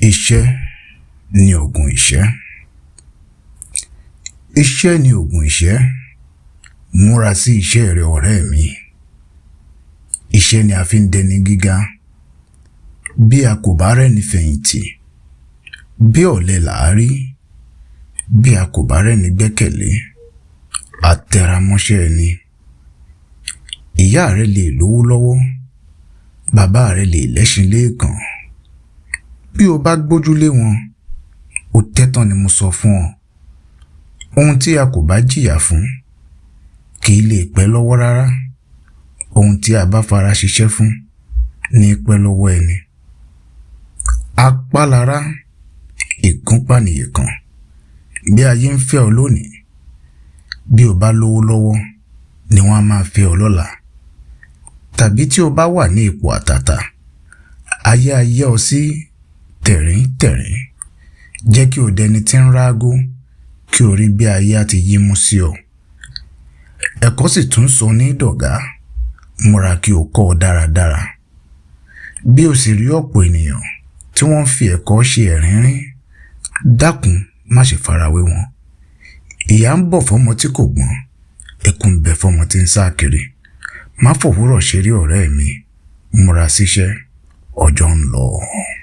Iṣẹ́ ni òògùn ìṣẹ́. Iṣẹ́ ni òògùn ìṣẹ́. Múra sí iṣẹ́ rẹ ọ̀rẹ́ mi. Iṣẹ́ ni a fi ń dẹni gíga. Bí a kò bá rẹ́ni fẹ̀yìntì, bí ọ̀lẹ làá rí. Bí a kò bá rẹ́ni gbẹ́kẹ̀lé, a tẹra mọ́ṣẹ́ ẹni. Ìyá rẹ lè lówó lọ́wọ́, bàbá rẹ lè lẹ́ṣin léèkàn. Bí o bá gbójúlé wọn, ó tẹ́tàn ni mo sọ fún ọ. Ohun tí a kò bá jìyà fún kì í lè pẹ́ lọ́wọ́ rárá. Ohun tí a bá fara ṣiṣẹ́ fún ní pẹ́ lọ́wọ́ ẹni. Apálára, ìgúnpá nìyẹ̀kan. Bí ayé ń fẹ́ ọ lónìí, bí o bá lówó lọ́wọ́ ni wọ́n á máa fẹ́ ọ lọ́la. Tàbí tí o bá wà ní ipò àtàtà, ayé á yẹ́ ọ sí tẹ̀rín-tẹ̀rín. Jẹ́ kí o dẹni tí ń rágó kí o rí bí ayé á ti yí mú sí ọ. Ẹ̀kọ́ sì tún sọ ní dọ̀gá. Múra kí o kọ́ ọ dáradára. Bí o sì rí ọ̀pọ̀ ènìyàn tí wọ́n fi ẹ̀kọ́ ṣe ẹ̀rínrín, dákun má ṣe farawé wọn. Ìyà ń bọ̀ fọ́mọ tí kò gbọ́n, ẹkún ń bẹ fọ́mọ tí ń sá kiri. Má fòwúrọ̀ ṣeré ọ̀rẹ́ mi. Múra síṣẹ́, ọjọ́ ń lọ.